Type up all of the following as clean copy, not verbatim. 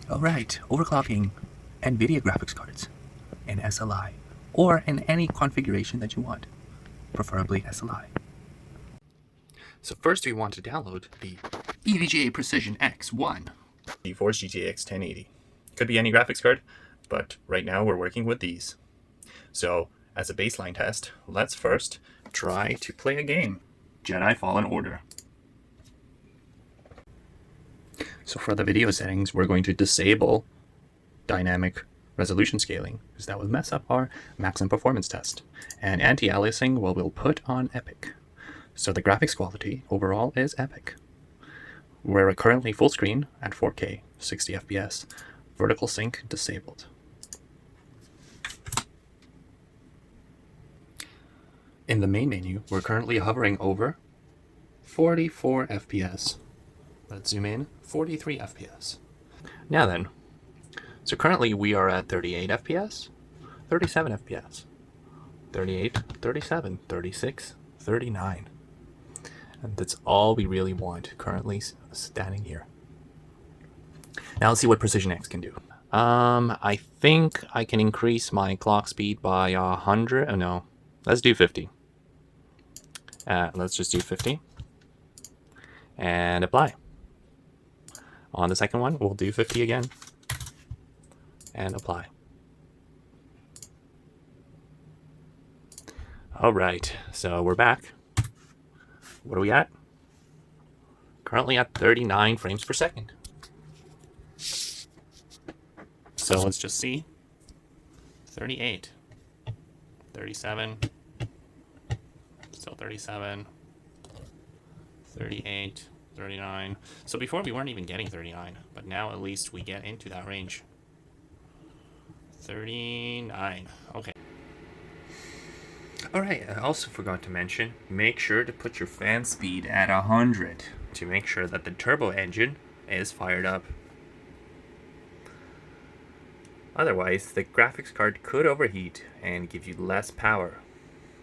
Alright, overclocking Nvidia graphics cards in SLI or in any configuration that you want, preferably SLI. So first we want to download the EVGA Precision X1 GeForce GTX 1080. Could be any graphics card, but right now we're working with these. So as a baseline test, let's first try to play a game, Jedi Fallen Order. So for the video settings, we're going to disable dynamic resolution scaling because that would mess up our maximum performance test. And anti-aliasing, well, we'll put on epic. So the graphics quality overall is epic. We're currently full screen at 4K, 60 FPS, vertical sync disabled. In the main menu, we're currently hovering over 44 FPS. Let's zoom in, 43 FPS. Now then, so currently we are at 38 FPS, 37 FPS, 38, 37, 36, 39. And that's all we really want currently standing here. Now let's see what Precision X can do. I think I can increase my clock speed by 100. Oh no, let's do 50. Let's just do 50 and apply. On the second one, we'll do 50 again and apply. All right, so we're back. What are we at? Currently at 39 frames per second. So let's just see. 38, 37, still 37, 38, 39. So before we weren't even getting 39, but now at least we get into that range. 39. Okay. Alright, I also forgot to mention, make sure to put your fan speed at 100 to make sure that the turbo engine is fired up. Otherwise, the graphics card could overheat and give you less power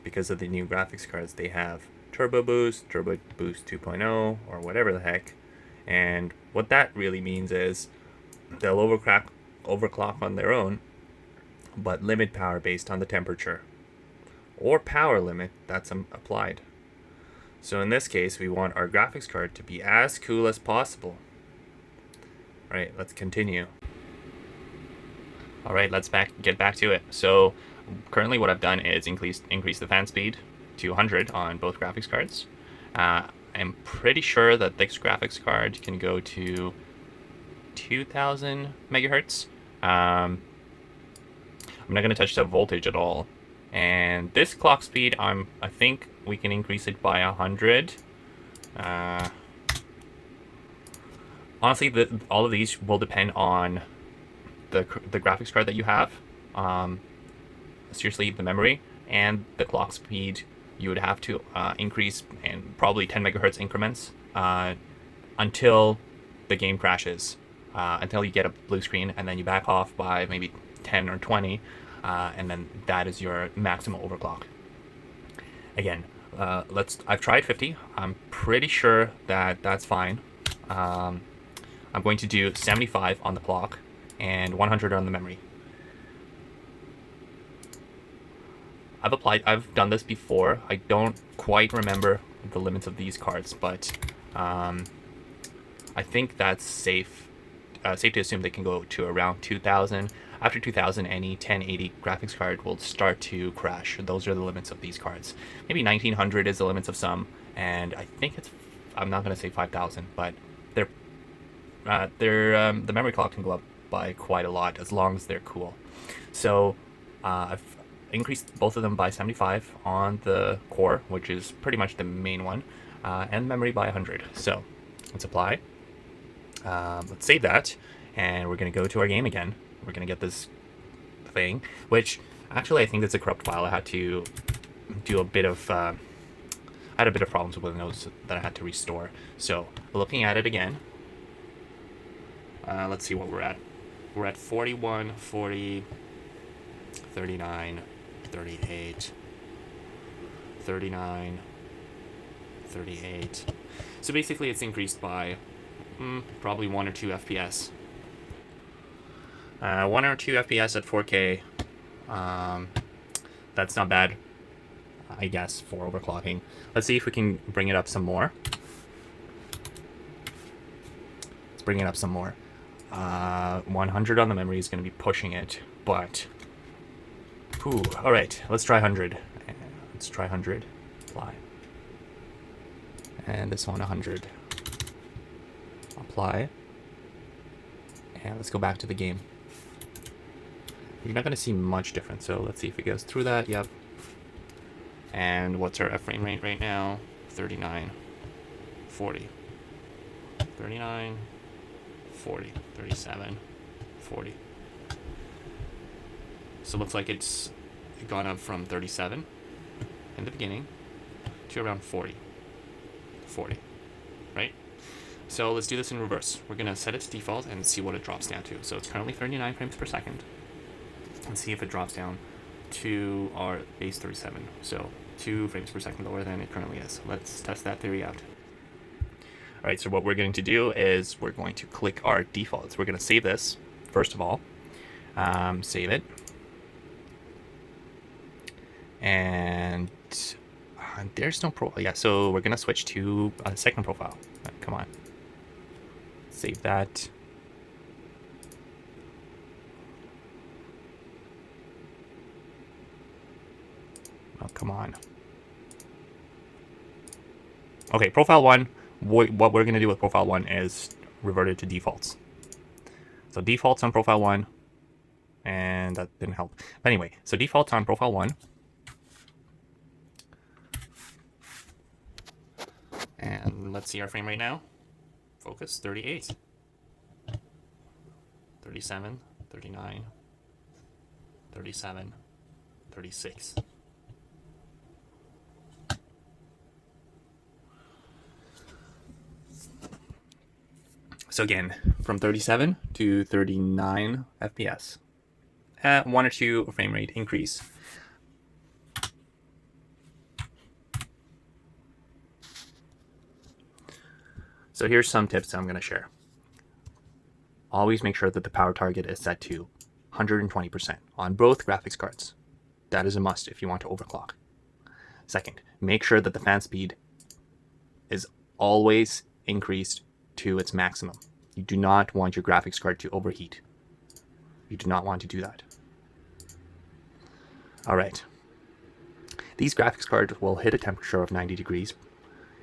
because of the new graphics cards. They have Turbo Boost 2.0, or whatever the heck. And what that really means is they'll overclock on their own, but limit power based on the temperature or power limit that's applied. So in this case, we want our graphics card to be as cool as possible. All right, let's continue. All right, let's get back to it. So currently what I've done is increase the fan speed to 100 on both graphics cards. I'm pretty sure that this graphics card can go to 2000 megahertz. I'm not going to touch the voltage at all. And this clock speed, I think we can increase it by 100. Honestly, all of these will depend on the graphics card that you have. Seriously, the memory and the clock speed you would have to increase in probably 10 megahertz increments until the game crashes, until you get a blue screen, and then you back off by maybe 10 or 20, and then that is your maximum overclock. Again, I've tried 50. I'm pretty sure that that's fine. I'm going to do 75 on the clock and 100 on the memory. I've done this before. I don't quite remember the limits of these cards, but I think that's safe. Safe to assume they can go to around 2000. After 2000, any 1080 graphics card will start to crash. Those are the limits of these cards. Maybe 1900 is the limits of some, and I think I'm not going to say 5000, but the memory clock can go up by quite a lot as long as they're cool. So I've increased both of them by 75 on the core, which is pretty much the main one, and memory by 100. So let's apply. Let's save that, and we're going to go to our game again. We're going to get this thing, which actually I think it's a corrupt file. I had to do a bit of I had a bit of problems with Windows that I had to restore. So looking at it again, let's see what we're at. We're at 41, 40, 39, 38, 39, 38. So basically it's increased by probably 1 or 2 FPS. 1 or 2 FPS at 4K. That's not bad, I guess, for overclocking. Let's see if we can bring it up some more. Let's bring it up some more. 100 on the memory is going to be pushing it, but... Ooh, all right, let's try 100. Let's try 100. Apply. And this one 100. Apply. And let's go back to the game. You're not going to see much difference, so let's see if it goes through that. Yep. And what's our frame rate right now? 39, 40, 39, 40, 37, 40. So it looks like it's gone up from 37 in the beginning to around 40, right? So let's do this in reverse. We're going to set it to default and see what it drops down to. So it's currently 39 frames per second. And see if it drops down to our base 37. So 2 frames per second lower than it currently is. Let's test that theory out. All right, so what we're going to do is we're going to click our defaults. We're going to save this, first of all. Save it. And there's no profile. Yeah, so we're going to switch to a second profile. Come on. Save that. Oh, come on. Okay, profile 1. What we're going to do with profile 1 is revert it to defaults. So defaults on profile 1. And that didn't help. But anyway, so defaults on profile 1. And let's see our frame rate now. Focus, 38. 37, 39, 37, 36. So again, from 37 to 39 FPS. 1 or 2 frame rate increase. So here's some tips I'm going to share. Always make sure that the power target is set to 120% on both graphics cards. That is a must if you want to overclock. Second, make sure that the fan speed is always increased to its maximum. You do not want your graphics card to overheat. You do not want to do that. All right. These graphics cards will hit a temperature of 90 degrees,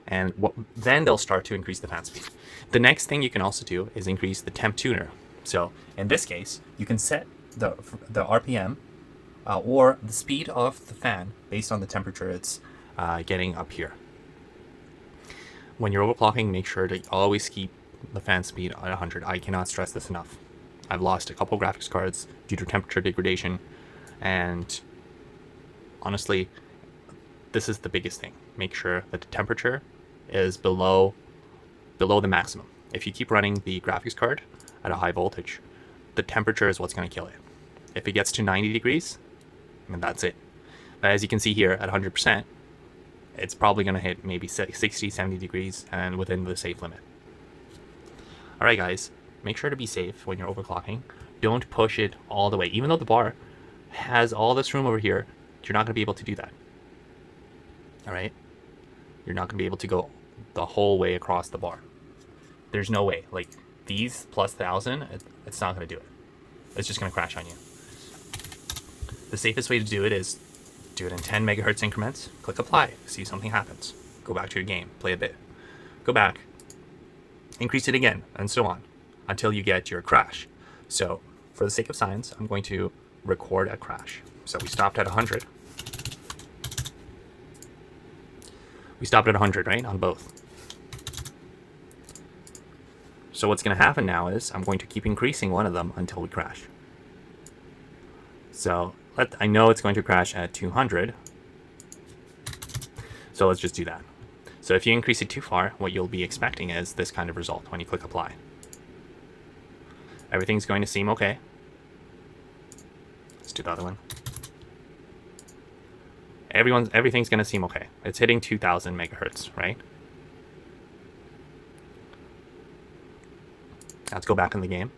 and then they'll start to increase the fan speed. The next thing you can also do is increase the temp tuner. So in this case, you can set the RPM or the speed of the fan based on the temperature it's getting up here. When you're overclocking, make sure to always keep the fan speed at 100. I cannot stress this enough. I've lost a couple graphics cards due to temperature degradation, and honestly, this is the biggest thing. Make sure that the temperature is below the maximum. If you keep running the graphics card at a high voltage, the temperature is what's going to kill it. If it gets to 90 degrees, then that's it. But as you can see here at 100%, it's probably going to hit maybe 60, 70 degrees and within the safe limit. All right, guys, make sure to be safe when you're overclocking. Don't push it all the way. Even though the bar has all this room over here, you're not going to be able to do that. All right? You're not going to be able to go the whole way across the bar. There's no way. Like, these plus 1,000, it's not going to do it. It's just going to crash on you. The safest way to do it is do it in 10 megahertz increments. Click apply. See if something happens. Go back to your game. Play a bit. Go back. Increase it again, and so on, until you get your crash. So, for the sake of science, I'm going to record a crash. So we stopped at 100. We stopped at 100, right, on both. So what's going to happen now is I'm going to keep increasing one of them until we crash. So I know it's going to crash at 200. So let's just do that. So if you increase it too far, what you'll be expecting is this kind of result when you click apply. Everything's going to seem okay. Let's do the other one. Everything's going to seem okay. It's hitting 2,000 megahertz, right? Let's go back in the game.